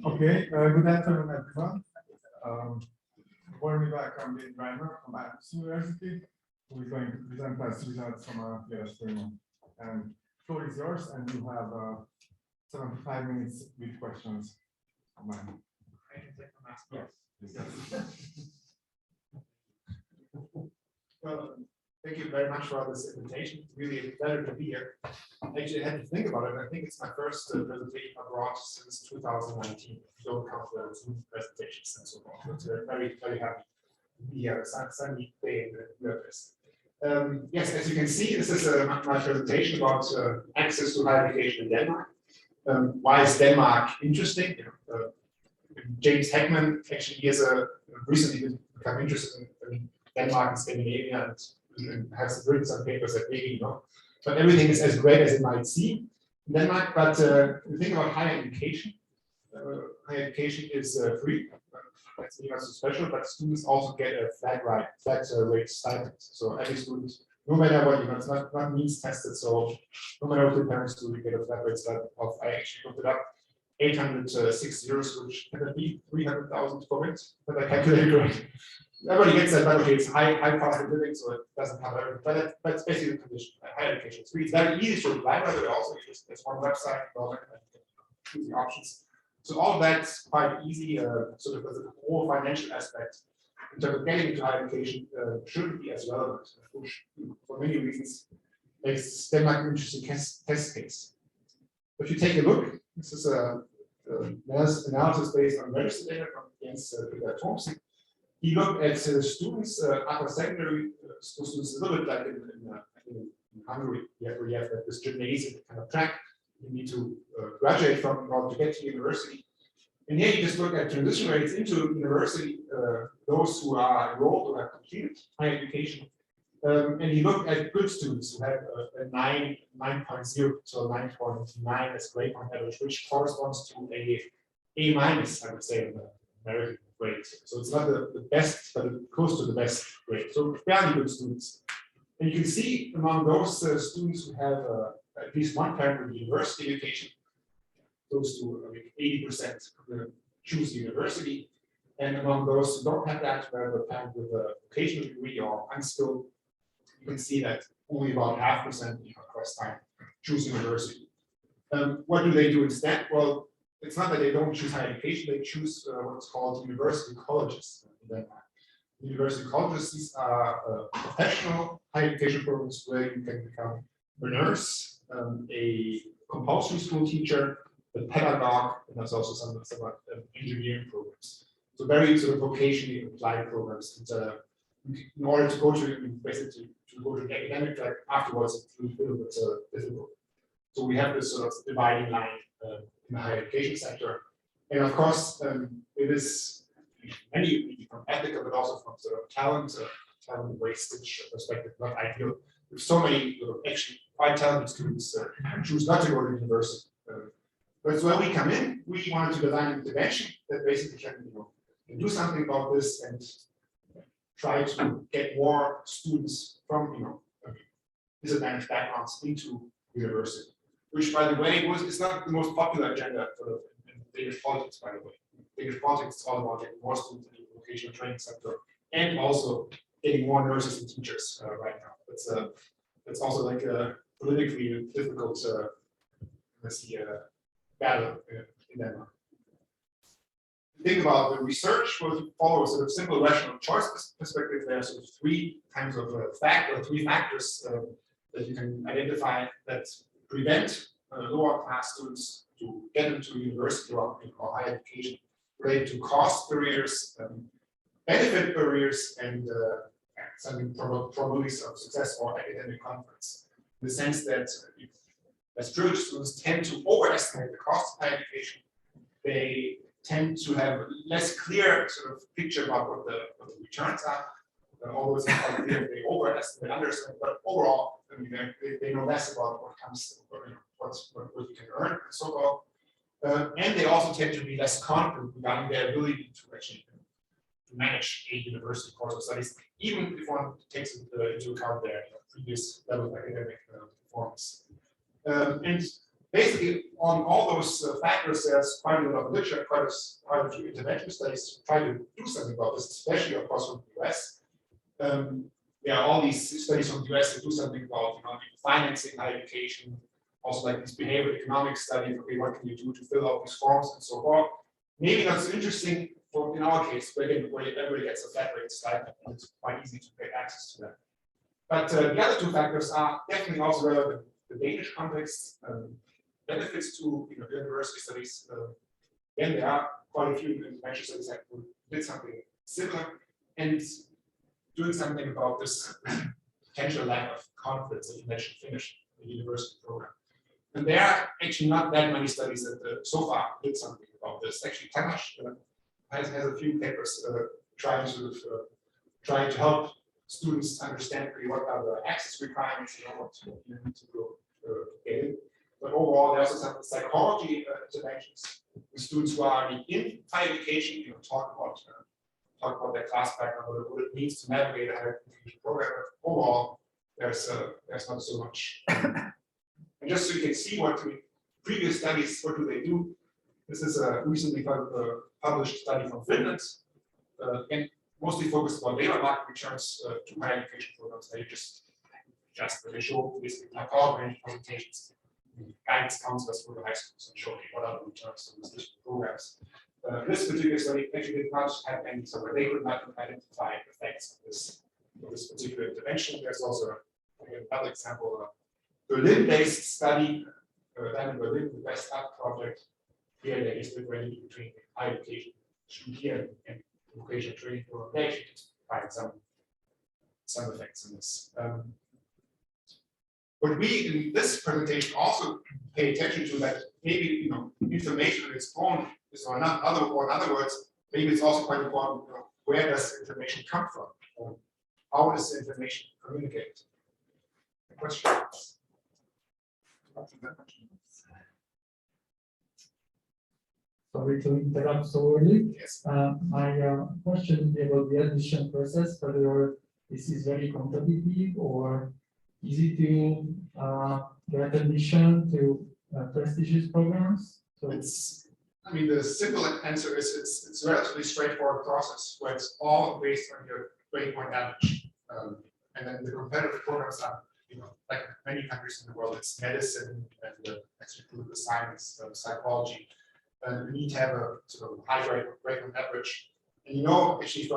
Okay, good afternoon, everyone. Warmly welcome in Reimer from Aarhus University, who is going to present us results from our experiment. And floor is yours, and you have 75 minutes with questions. I can take the mask. Yes. Well, thank you very much for this invitation. It's really a pleasure to be here. Actually, I had to think about it. I think it's my first presentation abroad since 2019. Don't count the Zoom presentations and so on. But very, very happy to be here. Sunny day in the Budapest. Yes, as you can see, this is my presentation about access to higher education in Denmark. Why is Denmark interesting? James Heckman actually has recently become interested in Denmark and Scandinavia and has written some papers that maybe but everything is as great as it might seem in Denmark. But the thing about higher education is free. That's not so special, but students also get a flat rate stipend. So every student, no matter what, it's not means tested. So no matter what your parents do, you get a flat rate stipend of, I actually looked it up, 806 euros, which can be 300,000 for it, but I calculated right. Everybody gets that, but okay, it's high cost of living, so it doesn't cover everything. But it's basically the condition. Higher education is free. It's very easy to apply, but it also there's one website, choose the options. So all of that's quite easy. Sort of as a whole financial aspect in terms of getting into higher education shouldn't be as relevant, which for many reasons makes Denmark an interesting test case. If you take a look, this is a analysis based on registered data from Jens Peter Thomsen. He looked at students, upper secondary students, a little bit like in Hungary, where you have this gymnasium kind of track you need to graduate from in order to get to university. And here you just look at transition rates into university, those who are enrolled or have completed higher education. And he looked at good students who had a 9.0 to a 9.9 as grade point average, which corresponds to A minus, I would say, in the American grade. So it's not the best, but close to the best grade. So fairly good students. And you can see among those students who have at least one parent with university education, close to 80% choose university. And among those who don't have that, who have a parent with a vocational degree or unskilled, you can see that only about 0.5% across time choose university. What do they do instead? Well, it's not that they don't choose higher education, they choose what's called university colleges in Denmark. University colleges, these are professional higher education programs where you can become a nurse, a compulsory school teacher, a pedagogue, and there's also some engineering programs. So very sort of vocationally applied programs. And, in order to go to basically to go to the academic track afterwards, it's a little bit difficult. So we have this sort of dividing line in the higher education sector, and of course, it is many from ethical, but also from sort of talent wastage perspective, not ideal. There's so many actually quite talented students choose not to go to university. But where we come in, we wanted to design an intervention that basically can do something about this and try to get more students from disadvantaged backgrounds into university, which, by the way, is not the most popular agenda for in Danish politics. By the way, Danish politics is all about getting more students in the vocational training sector and also getting more nurses and teachers right now. That's also like a politically difficult battle in Denmark. Think about the research, will follow a sort of simple rational choice perspective. There are sort of three kinds of three factors that you can identify that prevent lower class students to get into university or higher education, related to cost barriers, benefit barriers, and some probabilities of success or academic conference. In the sense that as privileged students tend to overestimate the cost of higher education, they tend to have a less clear sort of picture about what the returns are. Although it's not clear, they overestimate, underestimate, but overall, they know less about what comes, what you can earn, and so on. And they also tend to be less confident regarding their ability to actually manage a university course of studies, even if one takes into account their previous level of academic performance. And basically, on all those factors, there's quite a lot of literature, quite a few intervention studies to try to do something about this, especially, of course, from the US. There are all these studies from the US that do something about financing higher education, also like these behavioral economic studies. Okay, what can you do to fill out these forms and so forth? Maybe not so interesting in our case, but again, where everybody gets a flat rate stipend, and it's quite easy to get access to that. But the other two factors are definitely also relevant. The Danish context, benefits to university studies. Again, there are quite a few intervention studies that did something similar, and doing something about this potential lack of confidence that you mentioned finish the university program. And there are actually not that many studies that so far did something about this. Actually, Tamas has a few papers trying to help students understand what are the access requirements, what you need to go get in. But overall, there's also some psychology interventions with students who are in higher education, talk about their class background, what it means to navigate a higher education program. But overall, there's not so much. And just so you can see what the previous studies, what do they do? This is a recently published study from Finland, and mostly focused on labor market returns to higher education programs. They just they show basically like PowerPoint presentations, guidance counselors for the high schools and show what are the returns to these different programs. This particular study actually did not have any, so they could not identify effects of this particular intervention. There's also another example, a Berlin-based study done in Berlin, the Best Up project. Here they differentiate between higher education, studieren, and vocational training program. They actually find some effects in this. But we in this presentation also pay attention to that maybe information on its own is or not in other words, maybe it's also quite important where does information come from? How is the information communicated? Questions? Sorry to interrupt so early. Yes. My question would be about the admission process, whether this is very competitive or easy to get admission to prestigious programs. So the simple answer is it's a relatively straightforward process where it's all based on your grade point average. And then the competitive programs are, like many countries in the world, it's medicine and actually political science, psychology. And you need to have a sort of high grade point average. And actually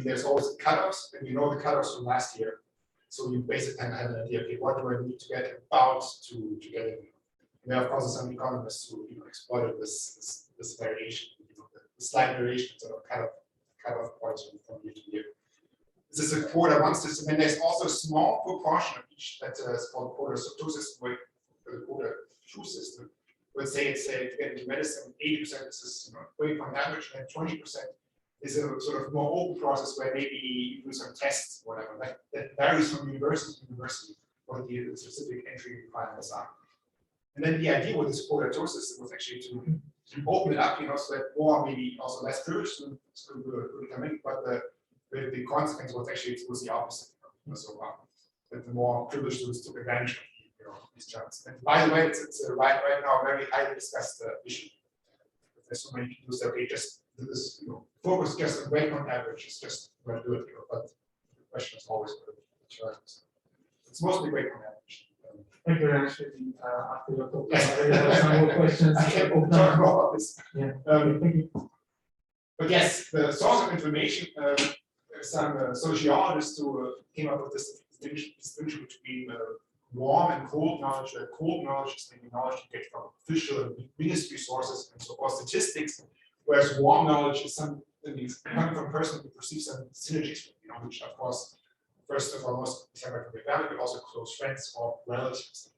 there's always cutoffs, and the cutoffs from last year. So you basically kind of have an idea, okay, what do I need to get about to get in? And there, of course, some economists who exploited this variation, the slight variation sort of cutoff points from year to year. This is a quota one system, and there's also a small proportion of each that is called quota two system, or the quota two system. Let's say if you get into medicine, 80% is this grade point average, and 20% is a sort of more open process where maybe you do some tests, whatever. That varies from university to university, what the specific entry requirements are. And then the idea with this quota two system was actually to open it up, so that more, maybe also less privileged students will come in, but the consequence was actually it was the opposite. So that the more privileged students took advantage of these chances. And by the way, it's right now a very highly discussed issue. There's so many people who say, okay, just do this, focus just on grade point average is just going to do it. But the question is always whether it's mostly grade point average. thank you, actually. After your talk, I have some more questions. I can talk more about this. Yeah. Thank you. But yes, the source of information, some sociologists who came up with this distinction between warm and cold knowledge, where cold knowledge is maybe knowledge you get from official and ministry sources and so forth, statistics, whereas warm knowledge is something coming from a person who perceives some synergies, which of course, first and foremost, is from your family, but also close friends or relatives.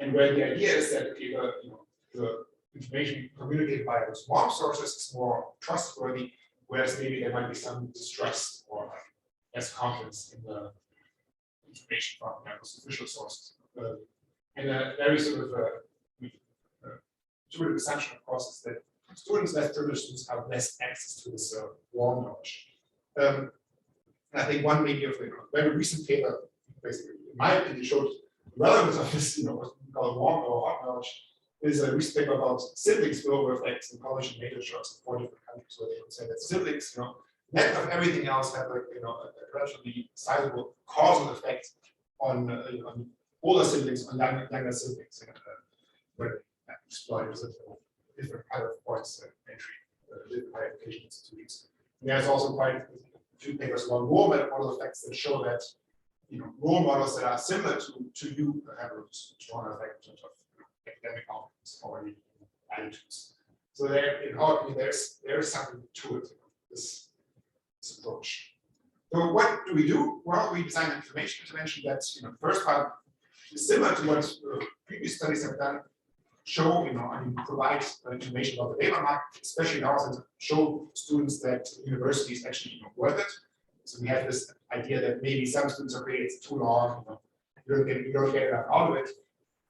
And where the idea is that the information communicated by those warm sources is more trustworthy, whereas maybe there might be some distrust or less confidence in the information from those official sources. And a very sort of assumption, of course, is that students, less privileged students, have less access to this warm knowledge. And I think one maybe of the very recent paper, basically, in my opinion, showed the relevance of this, call warm or hot knowledge, is a recent paper about sibling spillover effects in college and major shots in 4 different countries, where they would say that siblings, net of everything else, have like a relatively sizable causal effect on on older siblings, on younger siblings, where they exploit different kind of points of entry, different higher education institutes. And there's also quite a few papers about role model effects that show that role models that are similar to you have a strong effect in terms of academic outcomes or attitudes. So there, in our opinion, there's something to it, this approach. So what do we do? Well, we design an information intervention that, first part is similar to what previous studies have done. Show, and provide information about the labor market, especially in Aarhus, and show students that university is actually worth it. So we have this idea that maybe some students are created too long, you don't get enough out of it.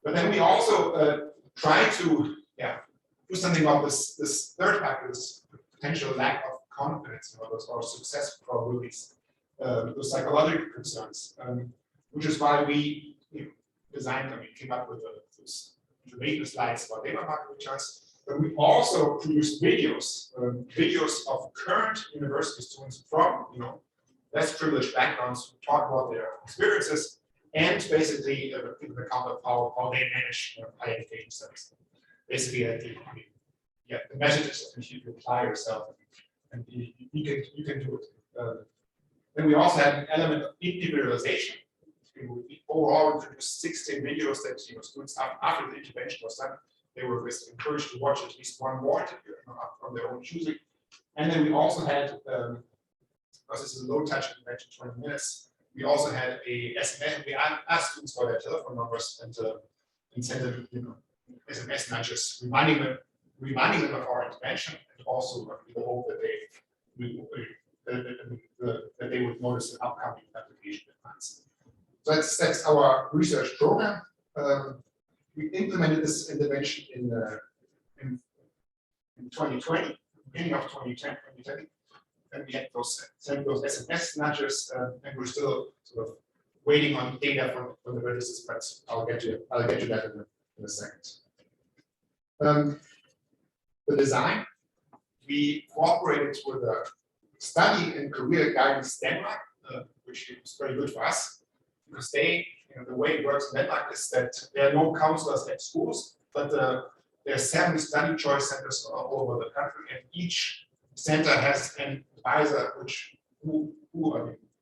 But then we also try to do something about this third factor, this potential lack of confidence, those or success probabilities, those psychological concerns, which is why we came up with those information slides about labor market returns. But we also produce videos of current university students from less privileged backgrounds who talk about their experiences and basically give an account of how they manage higher education studies. Basically, the message is if you apply yourself and you can do it. Then we also have an element of individualization. We overall introduced 16 videos that students after the intervention was done, they were encouraged to watch at least one more interview from their own choosing. And then we also had, because this is a low touch intervention, 20 minutes, we also had a SMS. We asked students for their telephone numbers and sent them SMS nudges, reminding them of our intervention, and also with the hope that they would notice an upcoming application advance. So that's our research program. We implemented this intervention in 2020, beginning of 2020, and we had sent those SMS nudges, and we're still sort of waiting on data from the registers, but I'll get to that in a second. The design, we cooperated with a study and career guidance Denmark, which is very good for us. Because the way it works in Denmark is that there are no counselors at schools, but there are 7 study choice centers all over the country, and each center has an advisor who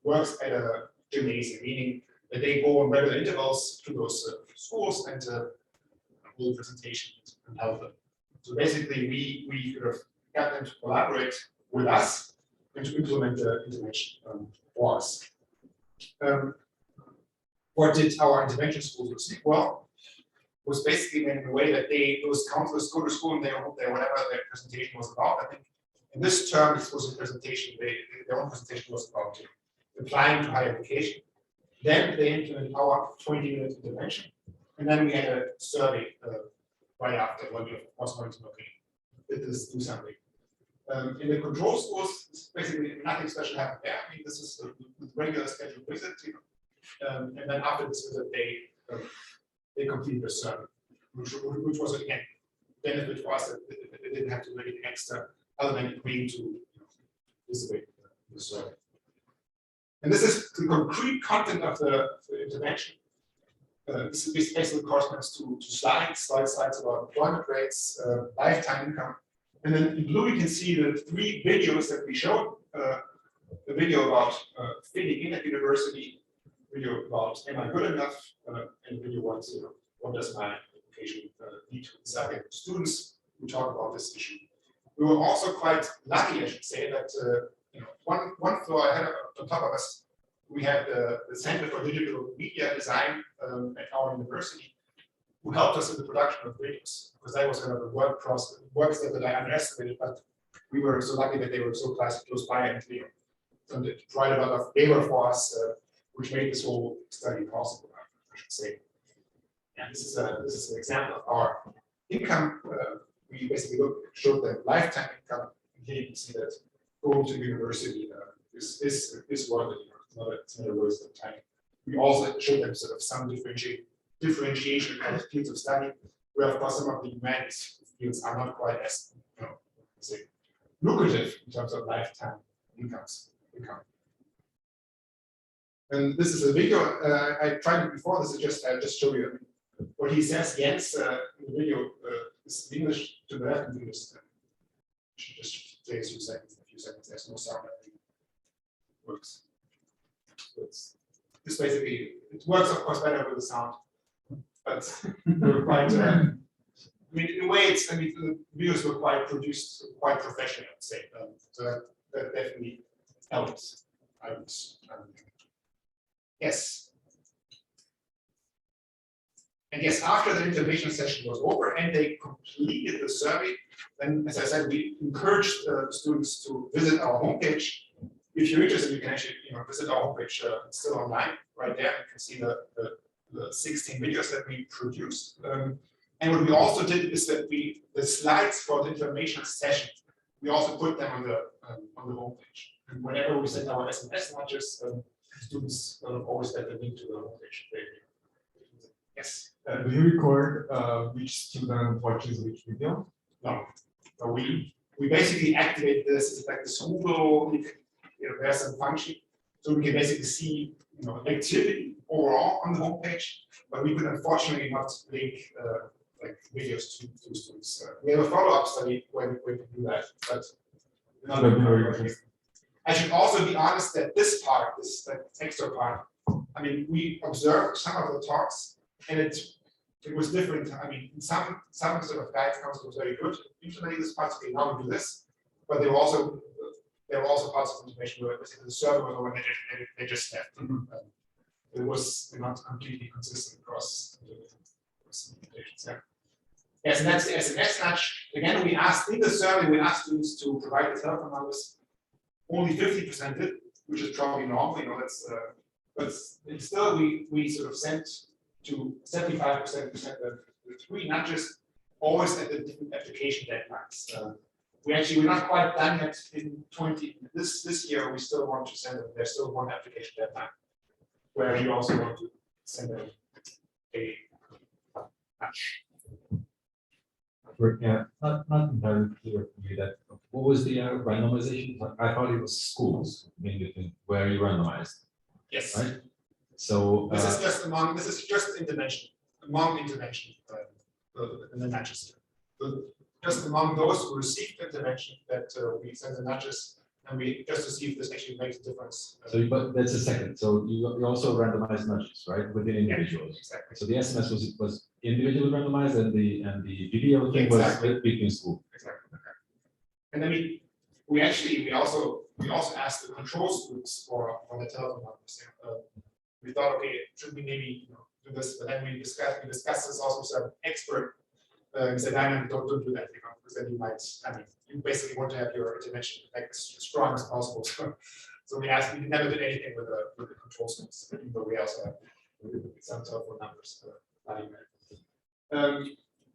works at a gymnasium, meaning that they go on regular intervals to those schools and hold presentations and help them. So basically, we sort of got them to collaborate with us and to implement the intervention for us. What did our intervention schools receive? Well, was basically in a way that those counselors go to school and they whatever their presentation was about. I think in this term, this was a presentation. Their own presentation was about applying to higher education. Then they implemented our 20-minute intervention, and then we had a survey right after when we was going to did this do something. In the control schools, basically nothing special happened there. I mean, this is a regular scheduled visit. And then after this visit, they completed the survey, which was again benefit for us that they didn't have to do anything extra other than agreeing to participate in the survey. And this is the concrete content of the intervention. This basically corresponds to slides about employment rates, lifetime income, and then in blue you can see the 3 videos that we showed. The video about fitting in at university. Video about am I good enough, and video what does my education need to decide. Students who talk about this issue. We were also quite lucky, I should say, that one floor ahead on top of us, we had the Center for Digital Media Design at our university, who helped us in the production of videos, because that was kind of a work step that I underestimated, but we were so lucky that they were so close by and they provided a lot of labor for us. Which made this whole study possible, I should say. And this is an example of our income. We basically showed the lifetime income. And here you can see that going to university is worth it. It's not a waste of time. We also showed them sort of some differentiated differentiation of fields of study, where of course some of the humanities fields are not quite as say, lucrative in terms of lifetime income. And this is a video I tried it before. This is just show you what he says. Jens in the video is in English to the left, and just play a few seconds. There's no sound. I think works. So this basically it works of course better with the sound, but we're quite. I mean, in a way, the videos were quite produced, quite professional, I would say. So that definitely helps. Yes. And yes, after the intervention session was over and they completed the survey, then, as I said, we encouraged students to visit our homepage. If you're interested, you can actually visit our homepage. It's still online, right there. You can see the 16 videos that we produced. And what we also did is that the slides for the information session, we also put them on the homepage. And whenever we send our SMS nudges, students always get the link to the homepage. Yes. Do you record which student watches which video? No. So we basically activate this. It's like this Google. There's some function, so we can basically see activity overall on the homepage, but we could unfortunately not link like videos to students. We have a follow-up study where we can do that, but not I should also be honest that this part, this extra part, I mean, we observed some of the talks, and it was different. I mean, some sort of guidance counsel was very good. Usually, this part, okay, now we do this, but there were also parts of information where the server was over and they just left. It was not completely consistent across implementations. Yeah. Yes, and that's the SMS nudge. Again, we asked in the survey, we asked students to provide the telephone numbers. Only 50% did, which is probably normal. That's but still we sort of sent to 75% the 3 nudges, always at the different application deadlines. We're not quite done yet in this year. We still want to send them. There's still one application deadline where you also want to send them a nudge. Yeah, not entirely clear for me that what was the randomization? I thought it was schools, mainly where you randomized. Yes. Right. So this is just intervention among intervention in the nudges. Just among those who received intervention that we send the nudges, and we just to see if this actually makes a difference. But that's a second. So you also randomized nudges, right, within individuals. Yeah, exactly. So the SMS was individually randomized, and the video thing was between school. Exactly. Okay. And then we also asked the control students for the telephone numbers. We thought, okay, should we maybe do this? But then we discussed this also with some expert. We said, no, don't do that, because then you might. I mean, you basically want to have your intervention like as strong as possible. So we never did anything with the control students, even though we also have some telephone numbers.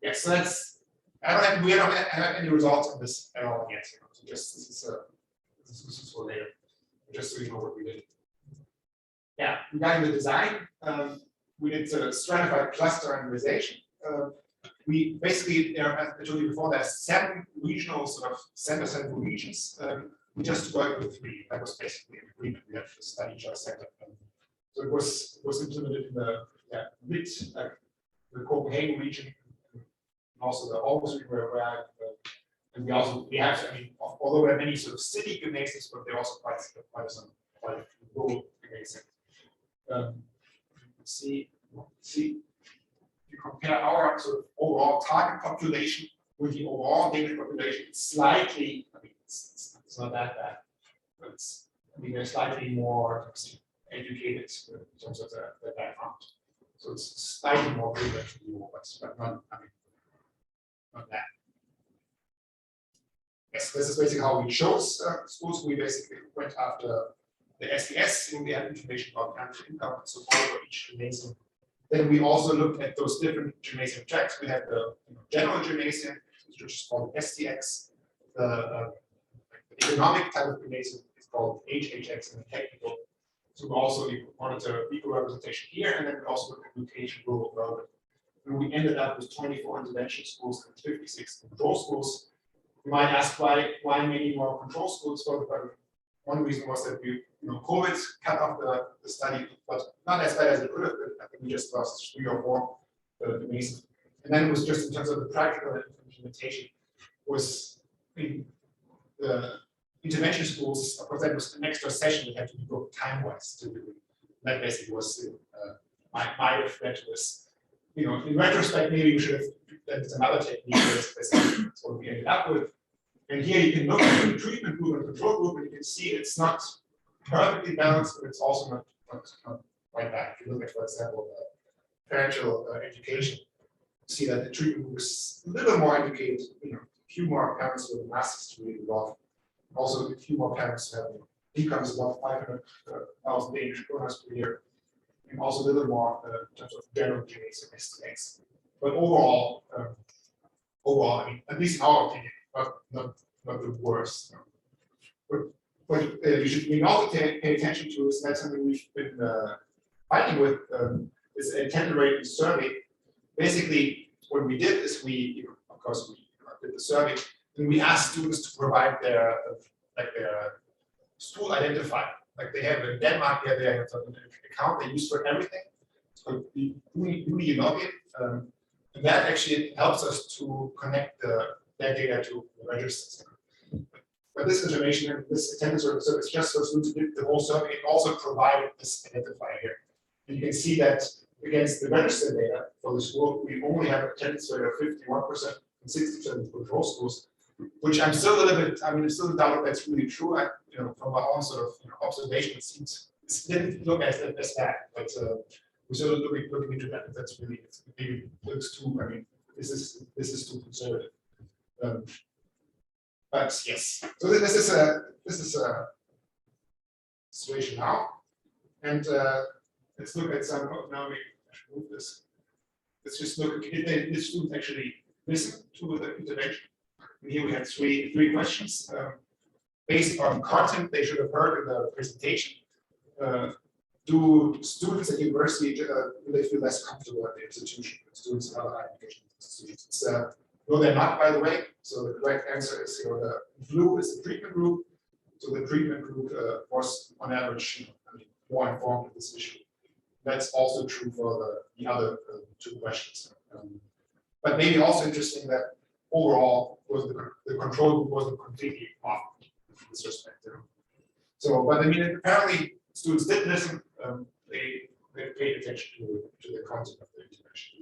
Yes, so we don't have any results on this at all yet. So just this is for later, just so you know what we did. Yeah, regarding the design, we did stratified cluster randomization. We basically, as I told you before, there's 7 regional sort of center regions. We just worked with 3. That was basically an agreement. We have to study each other center. So it was implemented in the mid, the Copenhagen region, and also the Aarhus region and we have, I mean, although we have many sort of city gymnasiums, but they're also quite some rural gymnasiums. See, if you compare our sort of overall target population with the overall Danish population, it's slightly, I mean, it's not that bad, but they're slightly more educated in terms of the background. So it's slightly more privileged than you, but not, I mean, not that. Yes, this is basically how we chose schools. We basically went after the SDS, and we had information about country income and support for each gymnasium. Then we also looked at those different gymnasium tracks. We had the general gymnasium, which is called STX. The economic type of gymnasium is called HHX, and the technical. So we also monitor equal representation here, and then we also look at location application rule of relevant. And we ended up with 24 intervention schools and 56 control schools. You might ask why many more control schools? But one reason was that COVID cut off the study, but not as bad as it could have been. I think we just lost 3 or 4 amazing. And then it was just in terms of the practical implementation was the intervention schools. Of course, that was an extra session that had to be booked time-wise to do. That basically was my have led to this. In retrospect, maybe we should have done some other technique. That's what we ended up with. And here you can look at the treatment group and control group, and you can see it's not perfectly balanced, but it's also not quite bad. If you look at, for example, parental education, you see that the treatment group is a little more educated. A few more parents with masters to read above. Also, a few more parents have incomes above 500,000 Danish kroner per year. And also a little more in terms of general gains and estimates. But overall, I mean, at least in our opinion, not the worst. What you also pay attention to is that something we've been fighting with is a attendance rate survey. Basically, what we did is of course, we did the survey, and we asked students to provide their school identifier. Like they have in Denmark, they have an account they use for everything. So we log in, and that actually helps us to connect that data to the register. But this information, this attendance service, is just so students did the whole survey. It also provided this identifier here. And you can see that against the register data for the school, we only have an attendance rate of 51% and 60% of control schools, which I'm still a little bit, I'm still in doubt if that's really true. From our own sort of observation, it didn't look as bad, but we're still looking into that. That's really, maybe looks too, this is too conservative. But yes, so this is a situation now, and let's look at some. Now I should move this. Let's just look at did the students actually listen to the intervention. And here we have three questions based on content they should have heard in the presentation. Do students at university do they feel less comfortable at the institution than students in other higher education institutions? No, they're not, by the way. So the correct answer is the blue is the treatment group. So the treatment group was on average more informed of this issue. That's also true for the other 2 questions. But maybe also interesting that overall was the control group wasn't completely off in this respect. So, but apparently students did listen. They paid attention to the content of the intervention,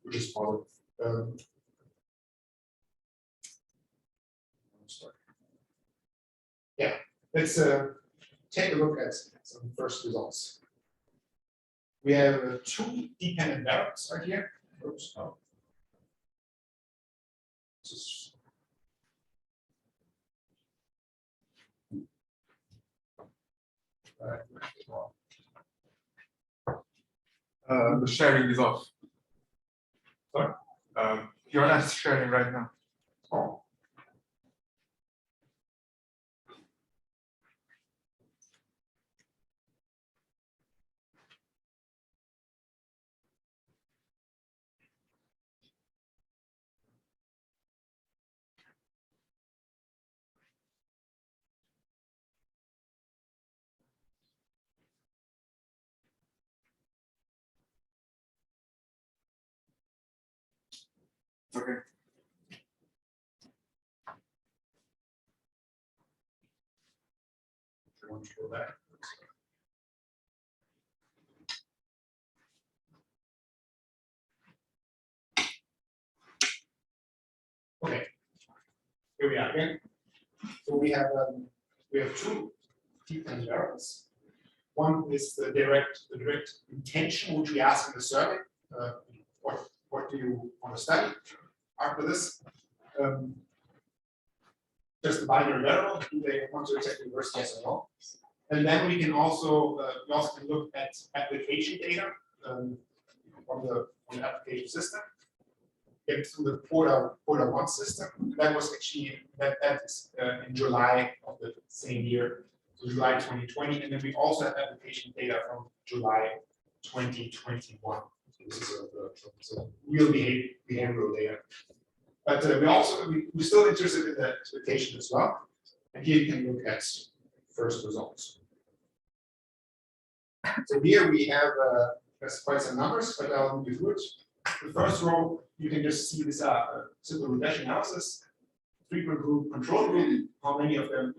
which is positive. Yeah, let's take a look at some first results. We have 2 dependent variables right here. Oops, no. The sharing is off. Sorry? You're not sharing right now. Oh. Okay. I want to go back. Okay, here we are again. So we have 2 dependent variables. One is the direct intention, which we ask in the survey. What do you want to study after this? Just the binary variable. Do they want to attend university, yes or no? And then we can also look at application data from the application system. Get through the Porter 1 system. That was actually that is in July of the same year, so July 2020, and then we also have application data from July 2021. This is real behavioral data. But we're still interested in the expectation as well. And here you can look at first results. So here we have there's quite some numbers, but I'll move you through it. The first row, you can just see this simple regression analysis. Frequent group, control group, how many of them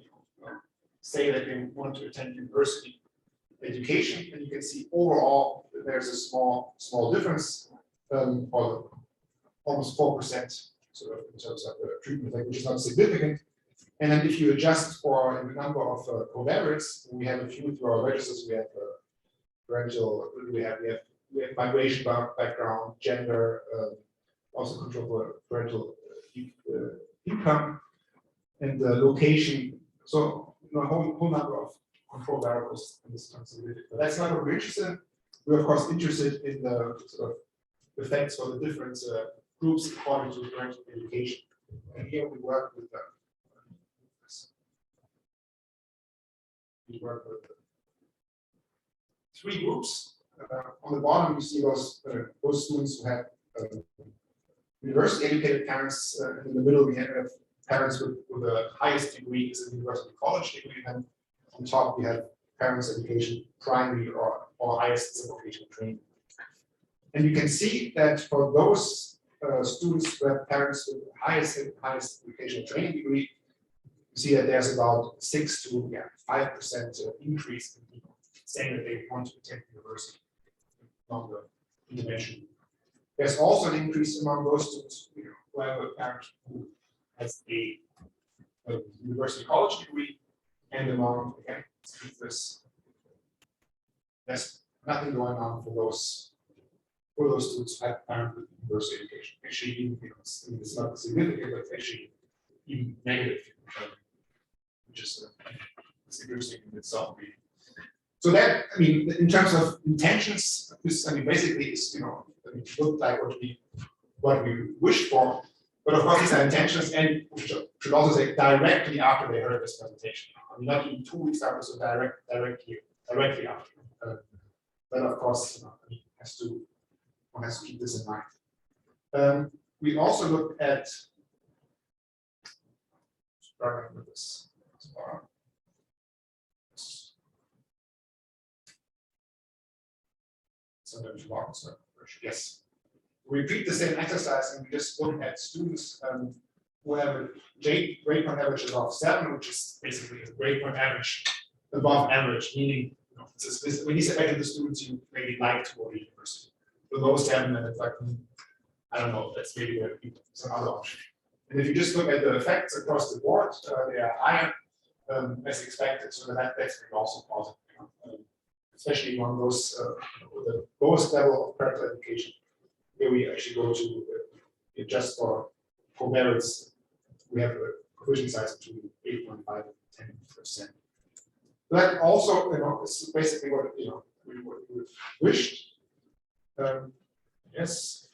say that they want to attend university education, and you can see overall that there's a small difference, or almost 4% sort of in terms of the treatment effect, which is not significant. And then if you adjust for the number of covariates, we have a few through our registers. We have parental, we have migration background, gender, also control for parental income, and the location. So a whole number of control variables in this consideration. But that's not what we're interested in. We're of course interested in the sort of effects for the different groups according to parental education. And here we work with three groups. On the bottom, you see those students who have university educated parents. In the middle, we have parents with the highest degree is a university college degree, and on top we have parents education primary or highest vocational training. And you can see that for those students who have parents with the highest vocational training degree, you see that there's about 6 to 5% increase in people saying that they want to attend university along the intervention. There's also an increase among those students who have a parent who has a university college degree, and among there's nothing going on for those students who have parent with university education. Actually, even it's not significant, but actually even negative, which is it's interesting in itself. So that, I mean, in terms of intentions, this, I mean, basically is, look like what we wished for, but of course these are intentions, and we should also say directly after they heard this presentation. I mean, not even 2 weeks after, so directly after. But of course, one has to keep this in mind. We also look at struggling with this. Sometimes long, so yes. We repeat the same exercise and we just look at students who have a grade point average above 7, which is basically a grade point average above average, meaning when you select the students you maybe like to go to university. Below 7, and it's like, I don't know, that's maybe some other option. And if you just look at the effects across the board, they are higher as expected, so that's also positive. Especially among those with the lowest level of parental education, where we actually go to adjust for covariates. We have a provision size between 8.5 and 10%. That also, is basically what we wished. Yes.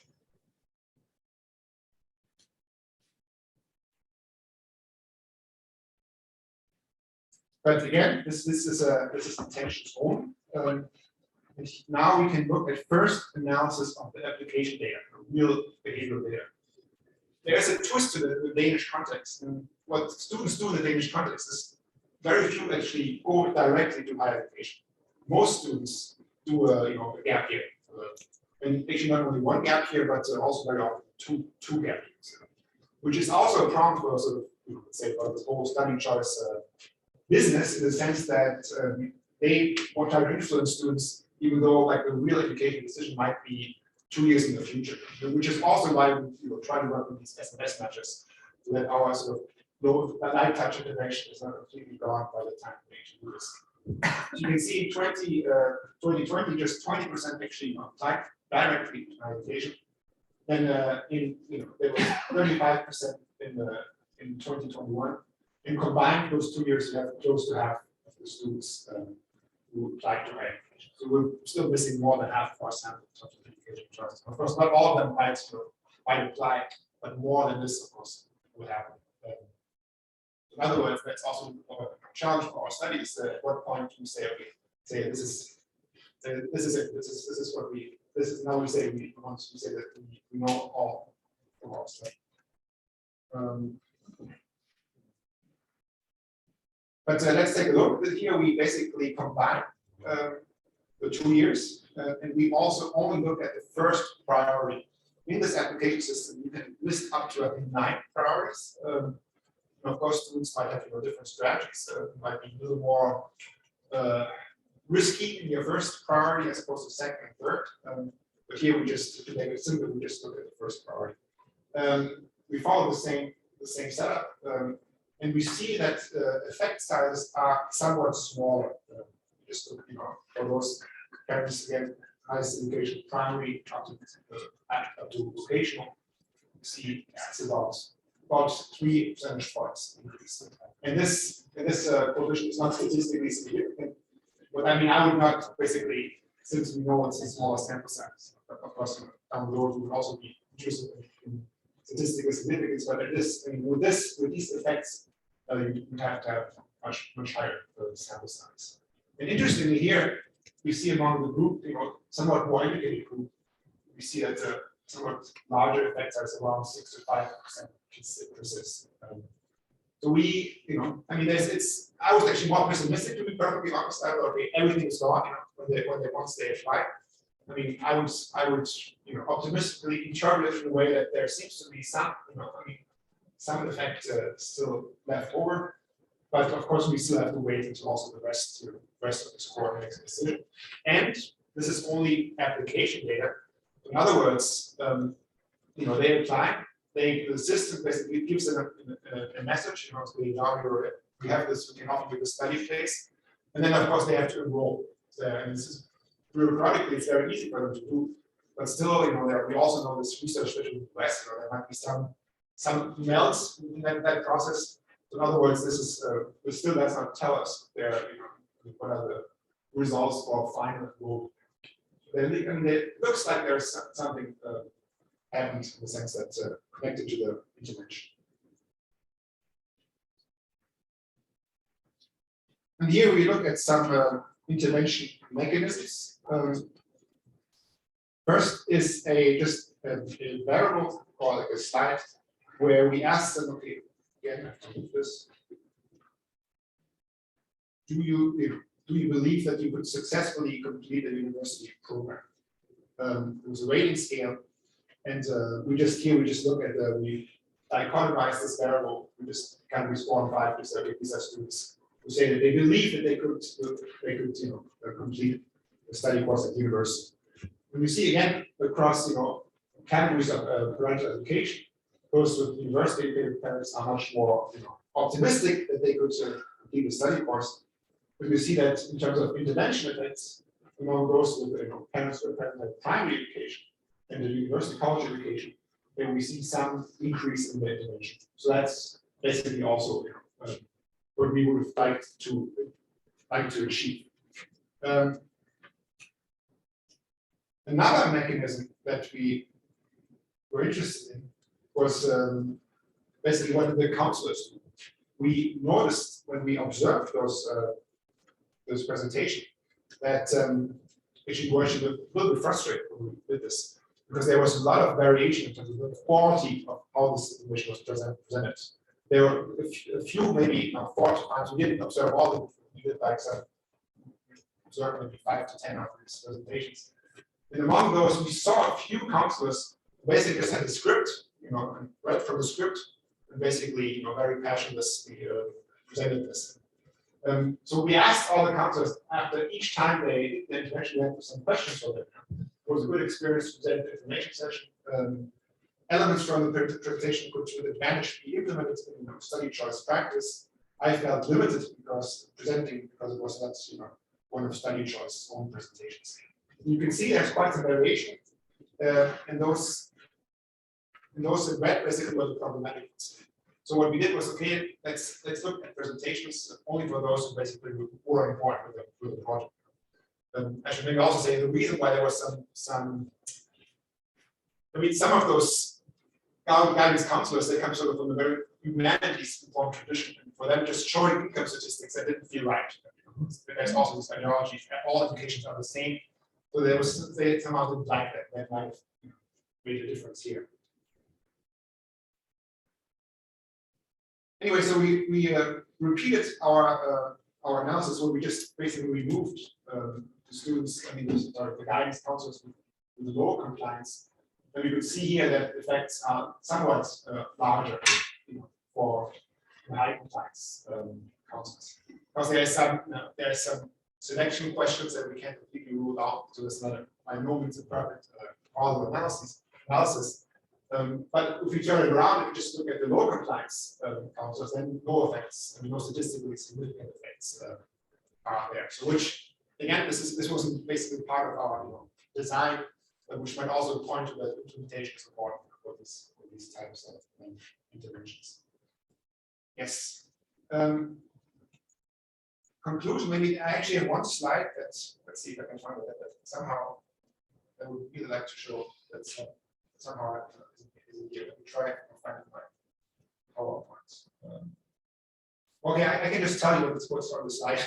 But again, this is intentions only. And now we can look at first analysis of the application data, real behavioral data. There's a twist to the Danish context, and what students do in the Danish context is very few actually go directly to higher education. Most students do a gap year, and actually not only one gap year, but also very often two gap years, which is also a problem for sort of say for this whole study choice business, in the sense that they want to try to influence students, even though like the real education decision might be 2 years in the future, which is also why we try to work with these SMS matches, so that our sort of low light touch intervention is not completely gone by the time we actually do this. So you can see in 2020, just 20% actually applied directly to higher education, and there was 35% in 2021. And combined those 2 years, you have close to half of the students who applied to higher education. So we're still missing more than half of our sample in terms of education choices. Of course, not all of them might apply, but more than this, of course, would happen. In other words, that's also a challenge for our studies. At what point do we say, okay, this is it. This is what we this is now we say we want to say that we know all of our stuff. But let's take a look. Here we basically combine the 2 years, and we also only look at the first priority. In this application system, you can list up to, I think, 9 priorities. Of course, students might have different strategies. Might be a little more risky in your first priority as opposed to second and third. But here we just, to make it simple, we just look at the first priority. We follow the same setup, and we see that effect sizes are somewhat smaller. Just look, for those parents again, highest education, primary up to vocational, you see it's about 3 percentage points increase. And this coefficient is not statistically significant. But I mean, I would not basically, since we know it's a smaller sample size, of course, down the road we would also be interested in statistical significance. But at this, I mean, with these effects, you have to have much higher sample size. And interestingly, here we see among the group, somewhat more educated group, we see that somewhat larger effect size, around 6 to 5% persists. So we, I mean, I was actually more pessimistic, to be perfectly honest. I thought, okay, everything is gone, when they once they apply. I mean, I would, optimistically interpret it in a way that there seems to be some, some effect still left over. But of course, we still have to wait until also the rest of the score makes a decision. And this is only application data. In other words, they apply. The system basically gives them a message. We have this. We can offer you the study place, and then of course they have to enroll. And this is bureaucratically it's very easy for them to do, but still, we also know this research, especially in the US, there might be some melts in that process. So in other words, this still does not tell us what are the results for final enrollment. I mean, it looks like there's something happened in the sense that connected to the intervention. And here we look at some intervention mechanisms. First is just a variable or like a slide where we ask them, okay, again, I have to move this. Do you believe that you could successfully complete a university program? It was a rating scale, and we just look at we dichotomize this variable. We just kind of respond 5 because these are students who say that they believe that they could complete the study course at university. And we see again across categories of parental education, those with university educated parents are much more optimistic that they could complete the study course. But we see that in terms of intervention effects, among those with parents with primary education and the university college education, then we see some increase in the intervention. So that's basically also what we would like to achieve. Another mechanism that we were interested in was basically what the counselors do. We noticed when we observed those presentations that actually were actually a little bit frustrated when we did this, because there was a lot of variation in terms of the quality of how this information was presented. There were a few, maybe 4 to 5. We didn't observe all of them. We did like observe maybe 5 to 10 of these presentations. And among those, we saw a few counselors basically just had a script, and read from the script, and basically, very passionately presented this. So we asked all the counselors after each time they did the intervention, we had some questions for them. It was a good experience to present the information session. Elements from the presentation could with advantage be implemented in study choice practice. I felt limited because it was not one of study choice's own presentations. You can see there's quite some variation, and those in red basically were the problematic ones. So what we did was, okay, let's look at presentations only for those who basically were important with the project. I should maybe also say the reason why there was some of those guidance counselors, they come sort of from the very humanities informed tradition, and for them just showing income statistics that didn't feel right. There's also this ideology that all educations are the same. So they somehow didn't like that. That might have made a difference here. Anyway, so we repeated our analysis where we just basically removed the students, I mean, the guidance counselors with the low compliance. And we could see here that the effects are somewhat larger, for the high compliance counselors. Because there are some selection questions that we can't completely rule out, so it's not by no means a perfect causal analysis. But if we turn it around, if we just look at the low compliance counselors, then no effects, no statistically significant effects are there. So which again, this wasn't basically part of our design, which might also point to the implementation support for these types of interventions. Yes. Conclusion, maybe I actually have one slide that, let's see if I can find it, that somehow I would really like to show that somehow isn't here. Let me try to find it in my PowerPoint. Okay, I can just tell you what's on the slide.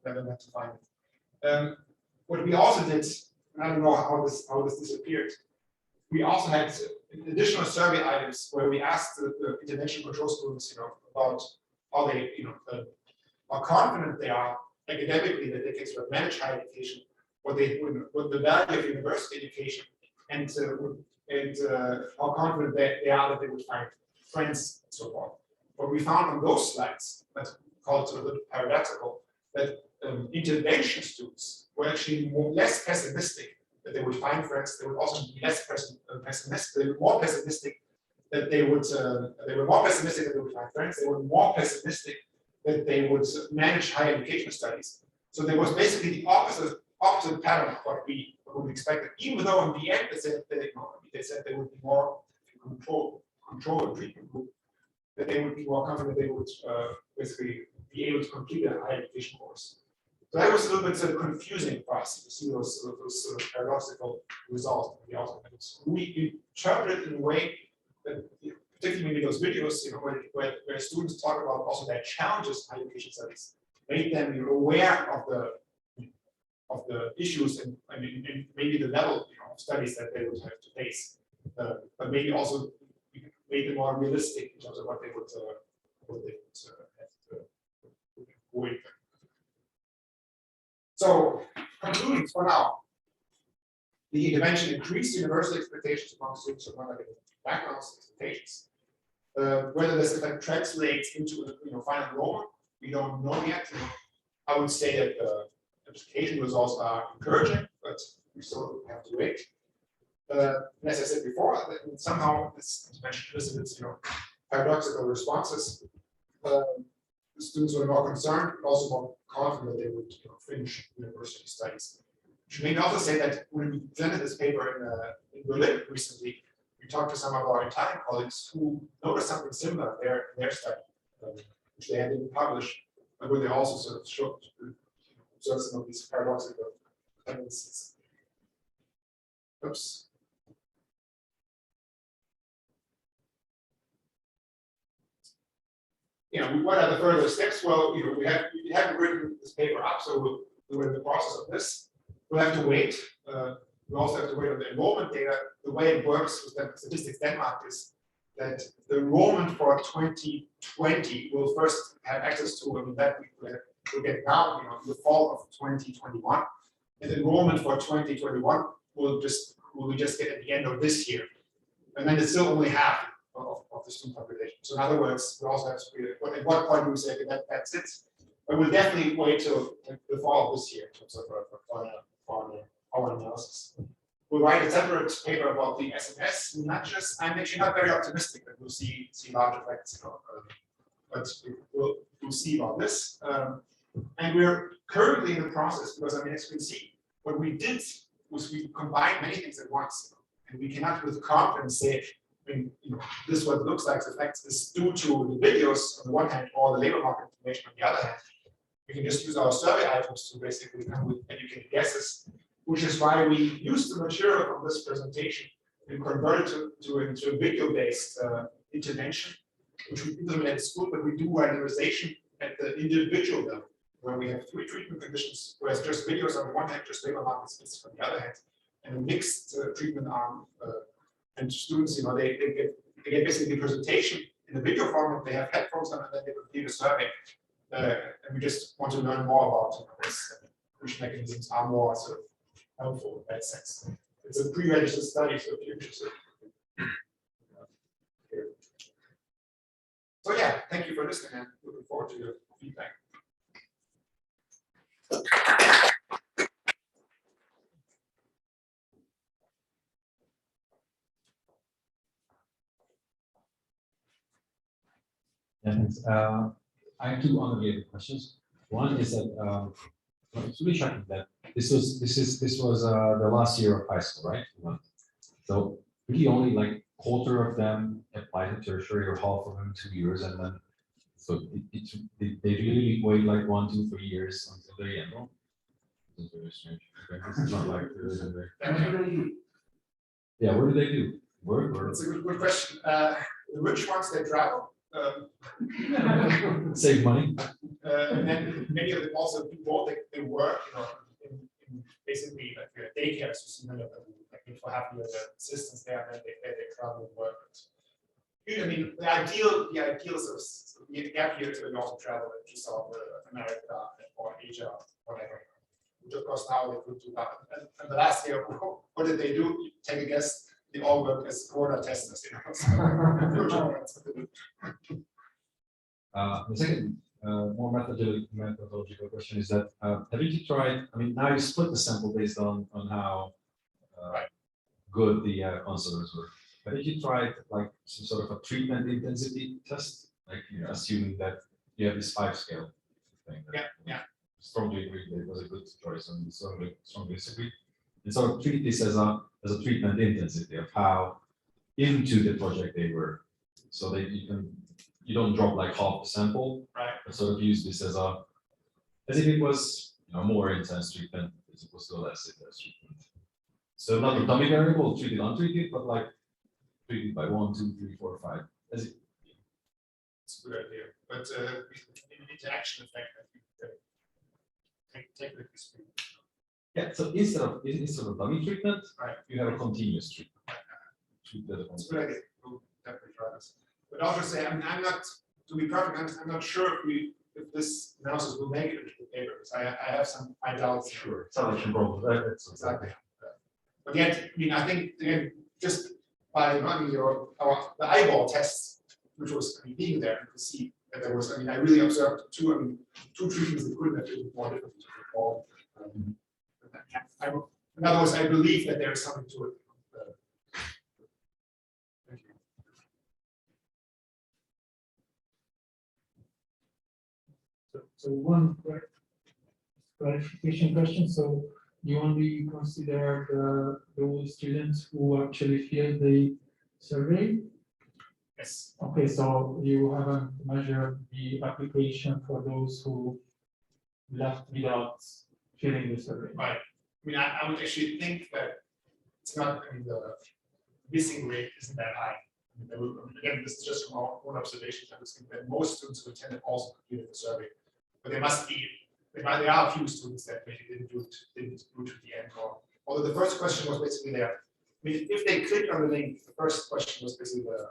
I don't have to find it. What we also did, and I don't know how this disappeared. We also had additional survey items where we asked the intervention control students, about how they, how confident they are academically that they can sort of manage higher education, what the value of university education, and how confident they are that they would find friends and so forth. What we found on those slides, that's called sort of the paradoxical, that intervention students were actually less pessimistic that they would find friends. They would also be less pessimistic. They were more pessimistic that they would. They were more pessimistic that they would find friends. They were more pessimistic that they would manage higher education studies. So there was basically the opposite pattern of what we expected. Even though in the end they said they said they would be more control and treatment group, that they would be more confident they would basically be able to complete a higher education course. So that was a little bit sort of confusing for us to see those sort of paradoxical results. We interpreted in a way that, particularly maybe those videos, where students talk about also their challenges in higher education studies, made them aware of the issues and maybe the level of studies that they would have to face, but maybe also made them more realistic in terms of what they would have to avoid. So, concluding for now, the intervention increased university expectations among students of non-academic backgrounds expectations. Whether this effect translates into final enrollment, we don't know yet. I would say that application results are encouraging, but we still have to wait. As I said before, that somehow this intervention elicits paradoxical responses. The students were more concerned, but also more confident that they would finish university studies. Which may also say that when we presented this paper in Berlin recently, we talked to some of our Italian colleagues who noticed something similar in their study, which they hadn't published, but where they also sort of observed some of these paradoxical tendencies. Oops. What are the further steps? Well, we haven't written this paper up, so we're in the process of this. We'll have to wait. We also have to wait on the enrollment data. The way it works with the Statistics Denmark is that the enrollment for 2020 will first have access to, that we'll get now, in the fall of 2021. And the enrollment for 2021 will just get at the end of this year. And then it's still only half of the student population. So in other words, we also have to, at what point do we say that's it? But we'll definitely wait till the fall of this year in terms of for our analysis. We'll write a separate paper about the SMS nudges. I'm actually not very optimistic that we'll see large effects, but we'll see about this. And we're currently in the process because as you can see, what we did was we combined many things at once, and we cannot with confidence say, this is what it looks like. The effects is due to the videos on the one hand, or the labor market information on the other hand. We can just use our survey items to basically come with educated guesses, which is why we use the material from this presentation and convert it into a video-based intervention, which we implement at school, but we do randomization at the individual level, where we have 3 treatment conditions, whereas just videos on the one hand, just labor markets is on the other hand, and a mixed treatment arm, and students, you know, they get basically the presentation in the video format, they have headphones on, and then they complete a survey. And we just want to learn more about, you know, which mechanisms are more sort of helpful in that sense. It's a pre-registered study, so if you're interested. So yeah, thank you for listening, and looking forward to your feedback. Yeah, thanks. I have 2 unrelated questions. One is that it's really shocking that this was the last year of high school, right? So really only like quarter of them apply to tertiary, or half of them 2 years, and then so they really wait like 1, 2, 3 years until they enroll. This is very strange. Okay, this is not like yeah. What do they do? Work or It's a good question. The rich ones, they travel. save money? And then many of them also do both. They work, you know, in basically like daycare, so similar, like for half year, the assistants there, and then they travel and work. I mean, the ideal sort of the gap year is when you also travel to South America or Asia or whatever. Which of course now they could do that. And the last year, what did they do? Take a guess. They all work as quota testers, you know. The second, more methodological question is that haven't you tried? I mean, now you split the sample based on how good the counselors were. Haven't you tried like some sort of a treatment intensity test, like, you know, assuming that you have this 5 scale thing? Yeah. Strongly agree that it was a good choice, and strongly disagree. And sort of treat this as a treatment intensity of how into the project they were, so that you don't drop like half the sample, right? But sort of use this as if it was, you know, more intense treatment as opposed to less intense treatment. So not a dummy variable, treated untreated, but like treated by 1, 2, 3, 4, 5. As it, It's a good idea, but we need to action effect. I think take the history. yeah. So instead of dummy treatment, Right, you have a continuous treatment. it's a good idea. We'll definitely try this. But also say, I mean, I'm not, to be perfectly honest, I'm not sure if this analysis will make it into the paper, because I have my doubts. Sure, selection problem. That's Exactly. But yet, I mean, I think again, just by running the eyeball tests, which was, I mean, being there, you could see that there was, I mean, I really observed 2 treatments that couldn't have been more difficult to recall. In other words, I believe that there is something to it. Thank you. So one clarification question. So you only consider those students who actually filled the survey? Yes. Okay, so you haven't measured the application for those who left without filling the survey? Right. I mean, I would actually think that it's not, I mean, the missing rate isn't that high. I mean, again, this is just from our own observations. I would think that most students who attended also completed the survey, but there must be, there are a few students that maybe didn't do to the end. Although the first question was basically there. I mean, if they clicked on the link, the first question was basically to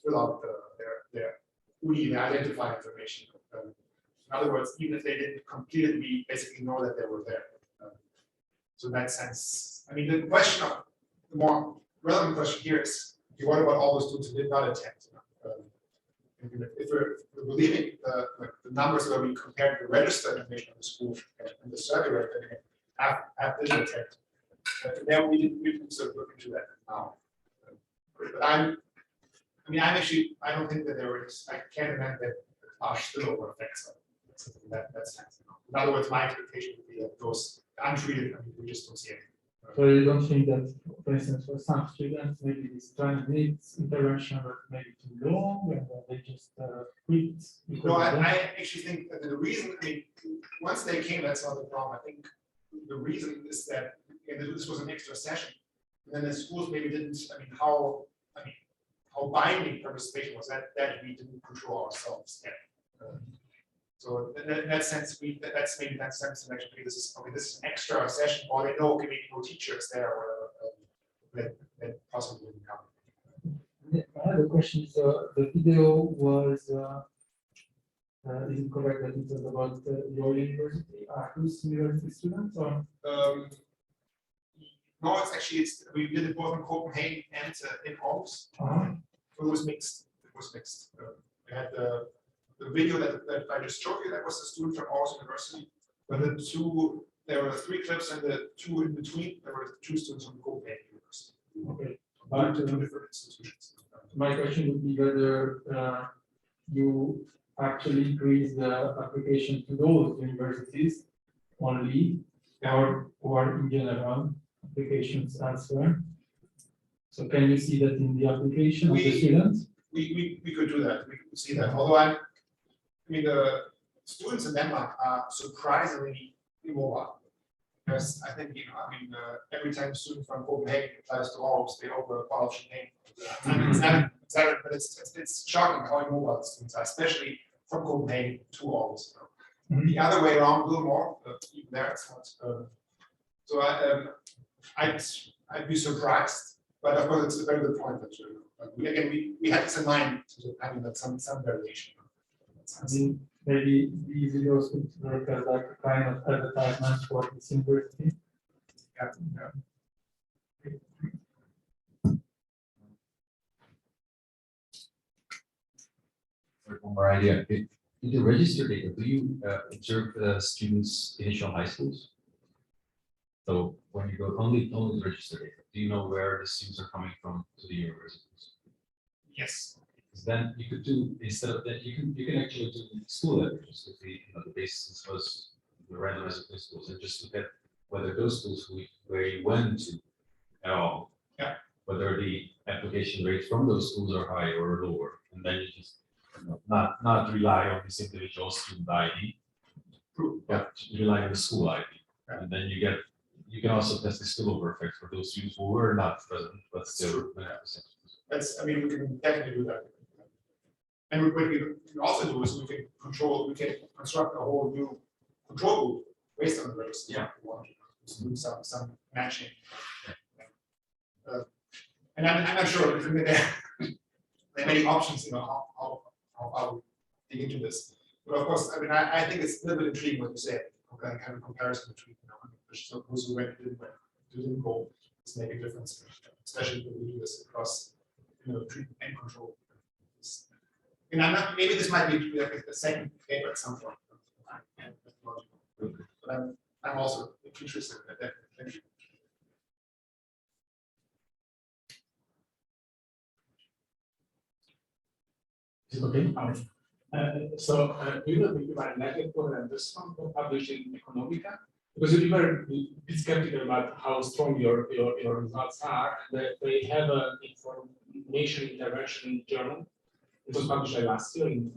fill out their UNI, their identifying information. In other words, even if they didn't complete it, we basically know that they were there. So in that sense, I mean, the more relevant question here is, okay, what about all those students who did not attend? If we're believing the numbers where we compared the registered information of the school and the survey rate that have didn't attend, then we didn't sort of look into that now. But I don't think that there is, I can't imagine that are spillover effects in that sense. In other words, my expectation would be that those untreated, I mean, we just don't see it. So you don't think that, for instance, for some students, maybe this trend needs intervention, but maybe too long, and they just quit? No, I actually think that the reason, I mean, once they came, that's not the problem. I think the reason is that, again, this was an extra session, and then the schools maybe didn't, how binding participation was that we didn't control ourselves yet. So in that sense, that's maybe that sense actually this is an extra session, or they know okay, maybe no teachers there, or that possibly wouldn't come. I have a question. So the video was, is it correct that it was about your university, Aarhus University students, or? No, we did it both in Copenhagen and in Aarhus. It was mixed. We had the video that I just showed you. That was the student from Aarhus University. But there were 3 clips, and the 2 in between, there were 2 students from Copenhagen University. Okay. But 2 different institutions. My question would be whether you actually increase the application to those universities only, or in general applications elsewhere. So can you see that in the application of the students? We could do that. We could see that. Although I mean, the students in Denmark are surprisingly immobile. Because I think, every time a student from Copenhagen applies to Aarhus, they open a bottle of champagne. But it's shocking how immobile the students are, especially from Copenhagen to Aarhus. The other way around, a little more, but even there it's not. So I'd be surprised, but of course it's a very good point that we had this in mind, having that some variation. I mean, maybe these videos could work as like a kind of advertisement for this university. Yeah. One more idea. In the register data, do you observe the students' initial high schools? So when you go only the register data, do you know where the students are coming from to the universities? Yes. Because then you could do, instead of that, you can actually do school averages with the basis was the randomized schools, and just look at whether those schools where you went to at all, whether the application rates from those schools are high or lower, and then you just not rely on this individual student ID, but rely on the school ID, and then you can also test the spillover effect for those students who were not present but still. We can definitely do that. And what we can also do is we can construct a whole new control group based on the race. Yeah. We want to do some matching. And I'm not sure because there are many options, how we dig into this. But of course, I think it's a little bit intriguing what you said. Okay, kind of comparison between those who went didn't go. This make a difference, especially when we do this across treatment and control. And maybe this might be like a second paper at some point. But I'm also interested in that. Thank you. Is it okay? So we will be about network and this one published in Economica, because we were a bit skeptical about how strong your results are. They have an information intervention journal. It was published last year in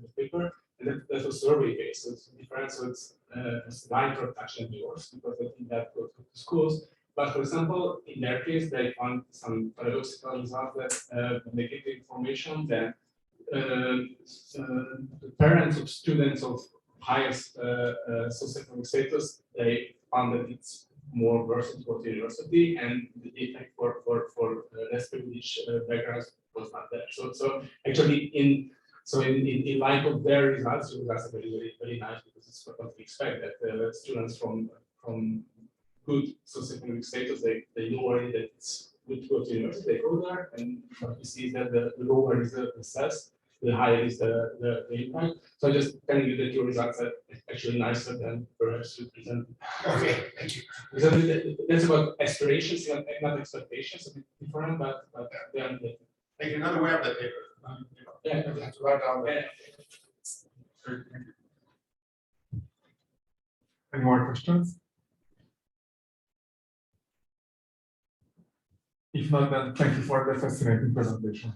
the paper, and that was survey based. So it's different. So it's lighter actually than yours, because I think that goes to schools. But for example, in their case, they found some paradoxical results that when they get the information, then the parents of students of highest socioeconomic status, they found that it's more versatile to go to university, and the effect for less privileged backgrounds was not there. So actually, in light of their results, are very nice, because it's what we expect, that students from good socioeconomic status, they know already that it's good to go to university, they go there, and what we see is that the lower is the success, the higher is the impact. So I'm just telling you that your results are actually nicer than perhaps you presented. Okay, thank you. So that's about aspirations, not expectations, a bit different, but they are different. Thank you. Not aware of that paper. Yeah, I have to write down. Any more questions? If not, then thank you for the fascinating presentation.